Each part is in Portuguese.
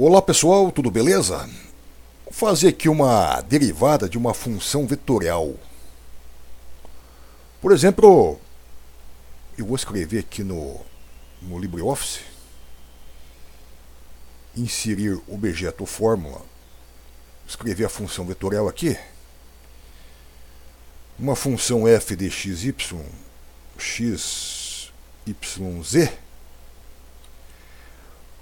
Olá pessoal, tudo beleza? Vou fazer aqui uma derivada de uma função vetorial. Por exemplo, eu vou escrever aqui no LibreOffice, inserir objeto ou fórmula, escrever a função vetorial aqui, uma função f de xy, x, y, z.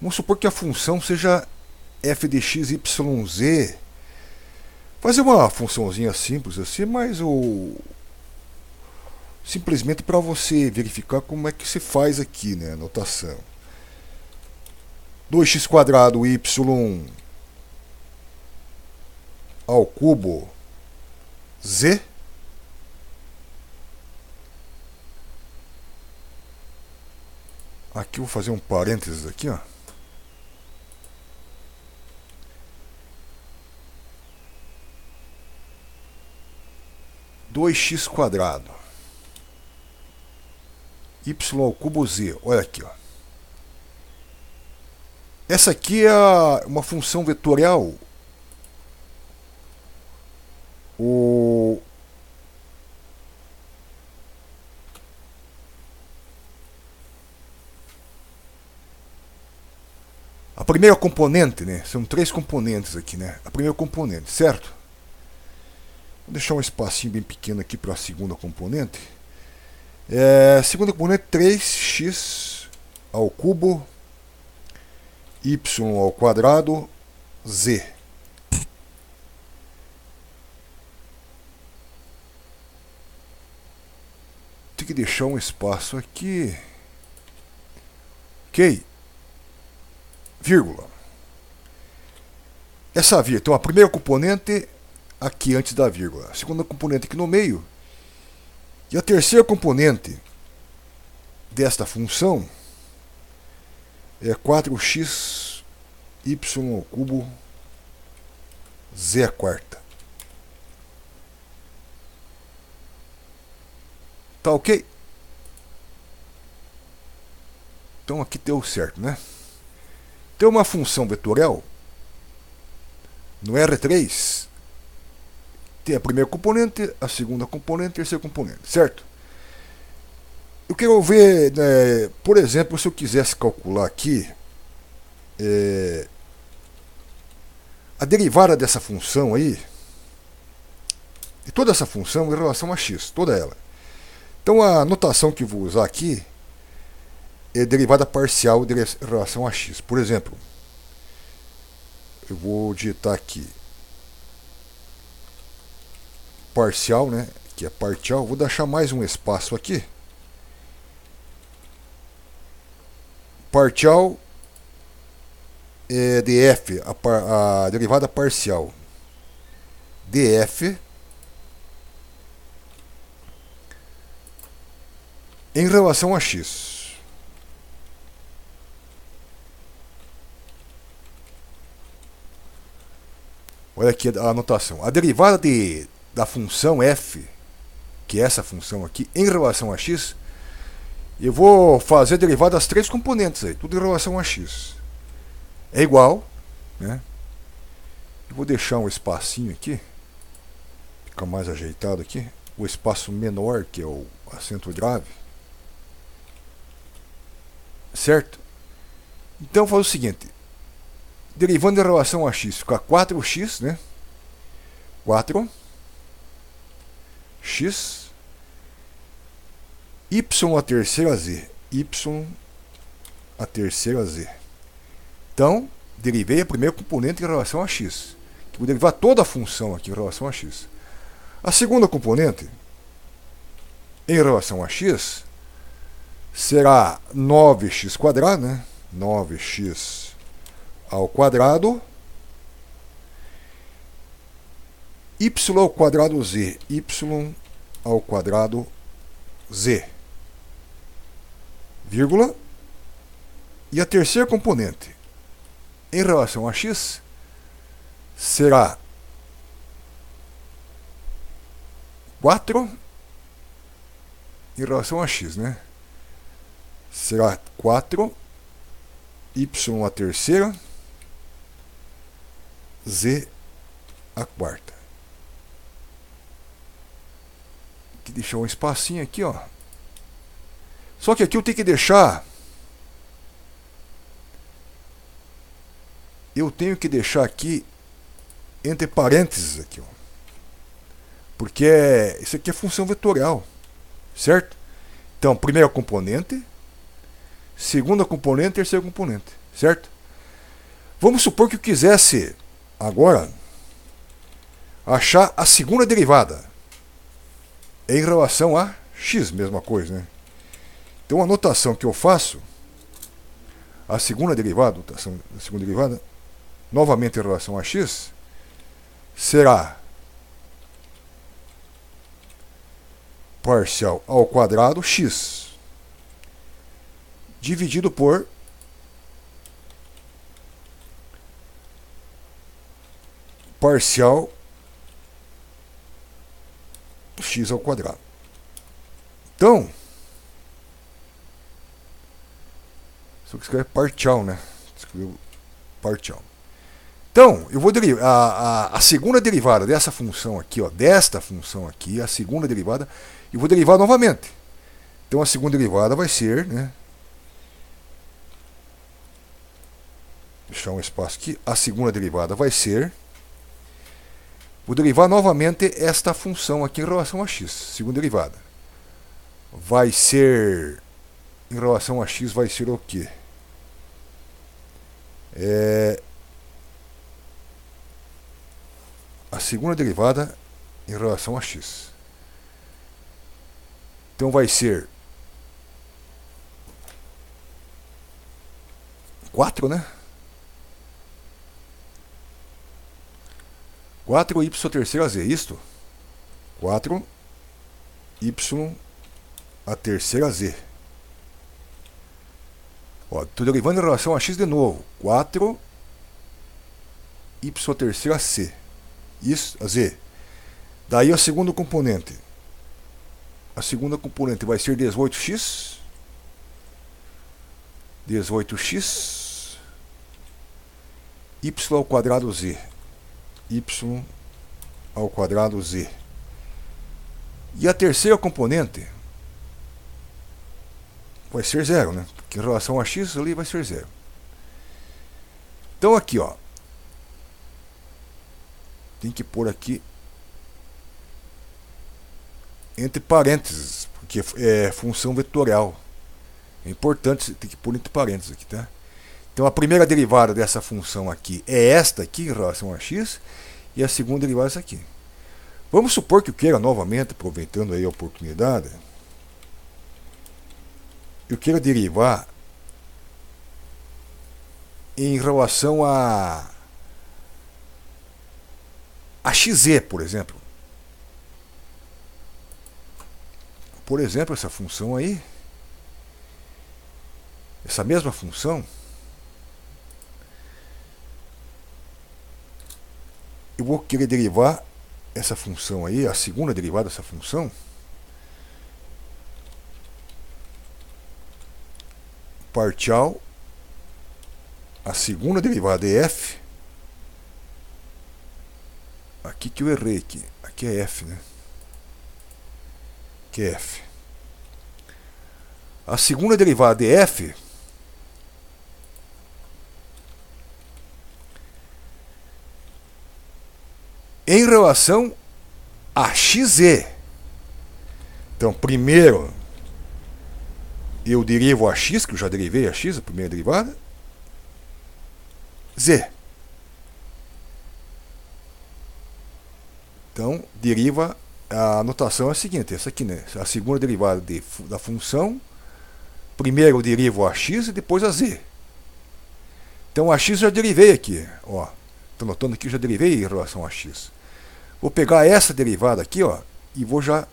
Vamos supor que a função seja f de x, y, z. Fazer uma funçãozinha simples assim, mas simplesmente para você verificar como é que se faz aqui, né, a notação. 2x quadrado y ao cubo z aqui eu vou fazer um parênteses aqui, ó. Dois x quadrado y ao cubo z, olha aqui, ó. Essa aqui é uma função vetorial. A primeira componente, né? São três componentes aqui, né? A primeira componente, certo? Vou deixar um espacinho bem pequeno aqui para a segunda componente. Segunda componente, 3x ao cubo y ao quadrado z. Tem que deixar um espaço aqui. Ok. Vírgula. Essa vírgula, então a primeira componente aqui antes da vírgula, a segunda componente aqui no meio, e a terceira componente desta função é 4x y ao cubo z à quarta. Tá ok? Então aqui deu certo, né? Tem uma função vetorial no R3, tem a primeira componente, a segunda componente, a terceira componente, certo? Eu quero ver, né, por exemplo, se eu quisesse calcular aqui a derivada dessa função aí, e toda essa função em relação a x, toda ela. Então a notação que eu vou usar aqui é derivada parcial em relação a x. Por exemplo, eu vou digitar aqui parcial, né, que é partial. Vou deixar mais um espaço aqui. Partial é df, a derivada parcial df em relação a x. Olha aqui a anotação. A derivada da função f, que é essa função aqui, em relação a x, eu vou fazer a derivada das três componentes aí, tudo em relação a x. É igual, né? Eu vou deixar um espacinho aqui, fica mais ajeitado aqui, o espaço menor, que é o acento grave. Certo? Então eu vou fazer o seguinte, derivando em relação a x, fica 4x, né? 4x y a terceira z, y a terceira z. Então, derivei a primeira componente em relação a x, que vou derivar toda a função aqui em relação a x. A segunda componente em relação a x será 9x quadrado, né? 9x ao quadrado y ao quadrado z, y ao quadrado z, vírgula, e a terceira componente em relação a x será 4 em relação a x, né? Será 4 y a terceira z à quarta. Aqui deixar um espacinho aqui, ó. Só que aqui eu tenho que deixar... Eu tenho que deixar aqui entre parênteses aqui, ó. Porque isso aqui é função vetorial, certo? Então, primeira componente, segunda componente, terceira componente, certo? Vamos supor que eu quisesse agora achar a segunda derivada em relação a x, mesma coisa, né? Então a notação que eu faço, a segunda derivada, notação da segunda derivada, novamente em relação a x, será parcial ao quadrado x dividido por parcial x ao quadrado. Então, só que escreve parcial, né? Escreveu parcial. Então, eu vou derivar a segunda derivada dessa função aqui, ó, desta função aqui, a segunda derivada, eu vou derivar novamente. Então a segunda derivada vai ser, né? Deixar um espaço aqui. A segunda derivada vai ser... Vou derivar novamente esta função aqui em relação a x. Segunda derivada. Vai ser... Em relação a x vai ser o quê? A segunda derivada em relação a x. Então vai ser 4, né? 4y terceira a z, isto? 4y a terceira a z. Estou derivando em relação a x de novo. 4y terceira a c. Isso, a z. Daí a segunda componente. A segunda componente vai ser 18x. 18x. Y ao quadrado z. Y ao quadrado z. E a terceira componente vai ser 0, né? Porque em relação a x ali vai ser 0. Então aqui, ó. Tem que pôr aqui entre parênteses, porque é função vetorial. É importante, você tem que pôr entre parênteses aqui, tá? Então a primeira derivada dessa função aqui é esta aqui em relação a x, e a segunda derivada é essa aqui. Vamos supor que eu queira novamente, aproveitando aí a oportunidade, eu queira derivar em relação a xz, por exemplo. Por exemplo, essa função aí, essa mesma função, eu vou querer derivar essa função aí, a segunda derivada dessa função, parcial, a segunda derivada é f. Aqui que eu errei aqui. Aqui é f, né? Aqui é f. A segunda derivada é f. Em relação a xz. Então, primeiro eu derivo a x, que eu já derivei a x, a primeira derivada. Z. Então, deriva, a notação é a seguinte, essa aqui, né? A segunda derivada da função, primeiro eu derivo a x e depois a z. Então, a x eu já derivei aqui, ó. Estou notando aqui que eu já derivei em relação a x. Vou pegar essa derivada aqui, ó, e vou já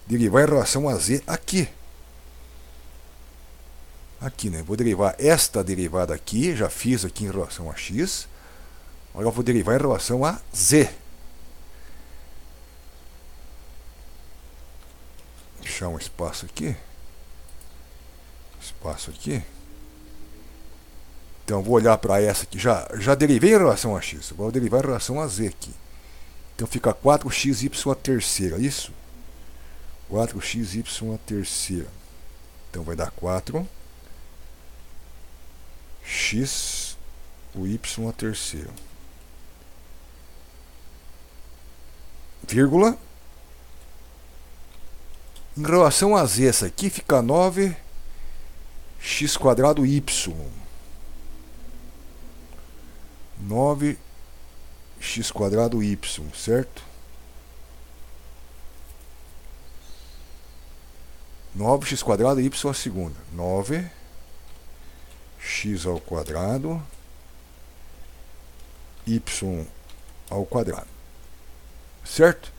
derivar em relação a z aqui. Aqui, né? Vou derivar esta derivada aqui, já fiz aqui em relação a x. Agora eu vou derivar em relação a z. Deixar um espaço aqui. Espaço aqui. Então vou olhar para essa aqui, já derivei em relação a x, vou derivar em relação a z aqui. Então fica 4xy à terceira, isso? 4xy à terceira. Então vai dar 4x o y à terceira. Vírgula. Em relação a z, essa aqui fica 9x² y. 9x² y, certo? 9x² y à segunda. 9x² y ao quadrado. Certo?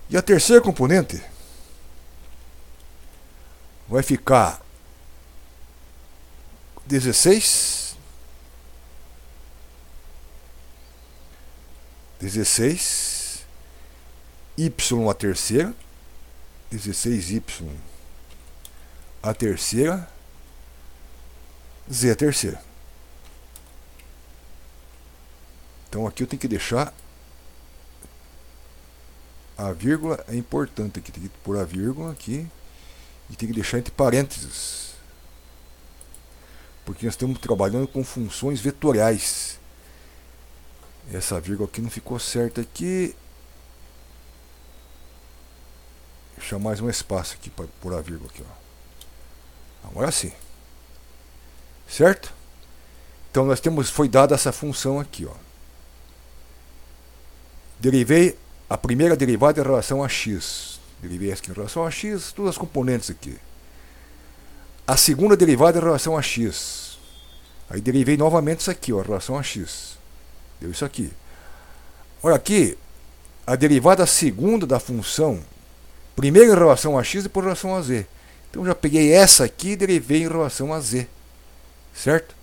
E a terceira componente vai ficar 16 y à terceira, 16y à terceira, z à terceira. Então aqui eu tenho que deixar a vírgula, é importante aqui, tem que pôr a vírgula aqui e tem que deixar entre parênteses, porque nós estamos trabalhando com funções vetoriais. Essa vírgula aqui não ficou certa aqui. Deixar mais um espaço aqui para pôr a vírgula aqui, ó. Agora sim. Certo? Então nós temos, foi dada essa função aqui, ó. Derivei a primeira derivada em relação a x. Derivei aqui em relação a x, todas as componentes aqui. A segunda derivada em relação a x. Aí derivei novamente isso aqui, ó, em relação a x. Deu isso aqui. Olha aqui, a derivada segunda da função, primeiro em relação a x e depois em relação a z. Então já peguei essa aqui e derivei em relação a z. Certo?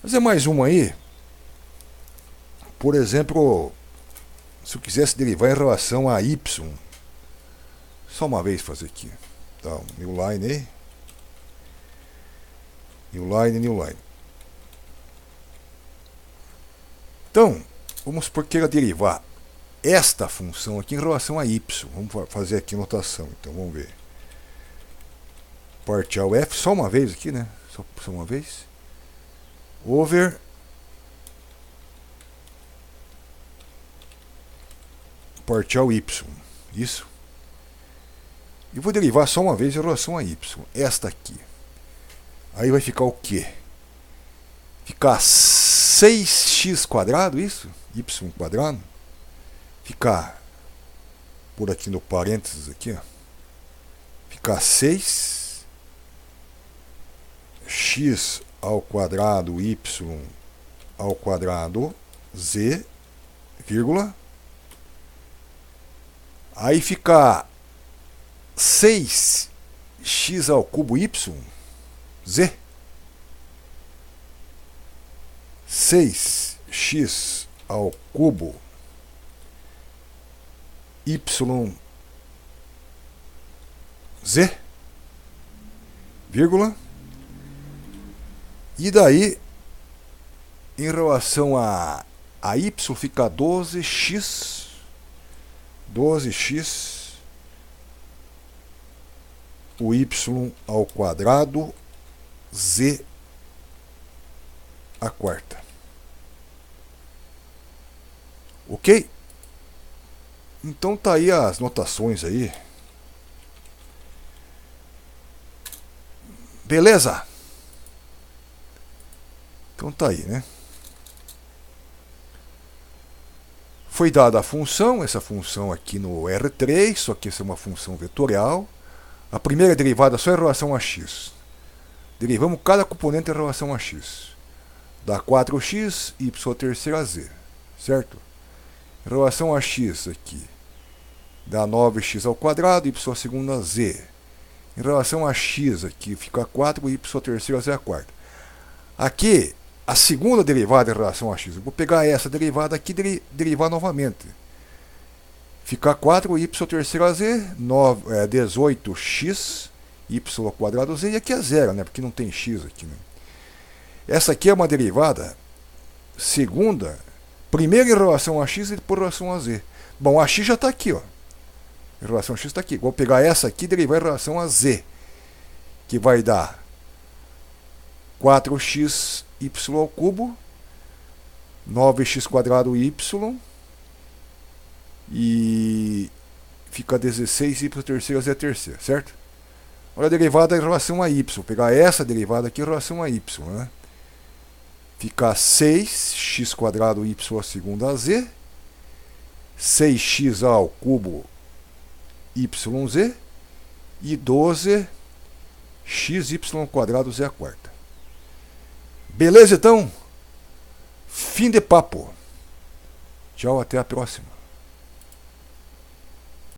Vou fazer mais uma aí. Por exemplo, se eu quisesse derivar em relação a y. Só uma vez fazer aqui. Tá, new line aí. New line. Então, vamos supor que queira derivar esta função aqui em relação a y. Vamos fazer aqui notação. Então, vamos ver. Partial f, só uma vez aqui, né? Só uma vez. Over partial y. Isso. E vou derivar só uma vez em relação a y. Esta aqui. Aí vai ficar o quê? Ficar 6x², isso? Y². Ficar por aqui no parênteses aqui, ó. Ficar 6x² y ao quadrado z, vírgula. Aí fica 6x³ y, z. 6x³ y, z, vírgula. E daí, em relação a y, fica 12x o y ao quadrado z à quarta. Ok? Então tá aí as notações aí. Beleza? Então tá aí, né? Foi dada a função, essa função aqui no R3, só que essa é uma função vetorial. A primeira derivada só em relação a x. Derivamos cada componente em relação a x. Dá 4x, y à terceira z. Certo? Em relação a x aqui, dá 9x ao quadrado, y à segunda z. Em relação a x aqui, fica 4, y à terceira z à quarta. Aqui, a segunda derivada em relação a x. Eu vou pegar essa derivada aqui e derivar novamente. Fica 4y à terceira z, 18x y ao quadrado z, e aqui é zero, né? Porque não tem x aqui, né? Essa aqui é uma derivada segunda, primeiro em relação a x e depois em relação a z. Bom, a x já está aqui, ó. Em relação a x está aqui. Vou pegar essa aqui e derivar em relação a z, que vai dar 4xy ao cubo, 9x² y, e fica 16y terceira z terceira, certo? Olha a derivada em relação a y. Vou pegar essa derivada aqui em relação a y, né? Fica 6x² y à segunda z, 6x ao cubo yz e 12xy² z à quarta. Beleza, então? Fim de papo. Tchau, até a próxima.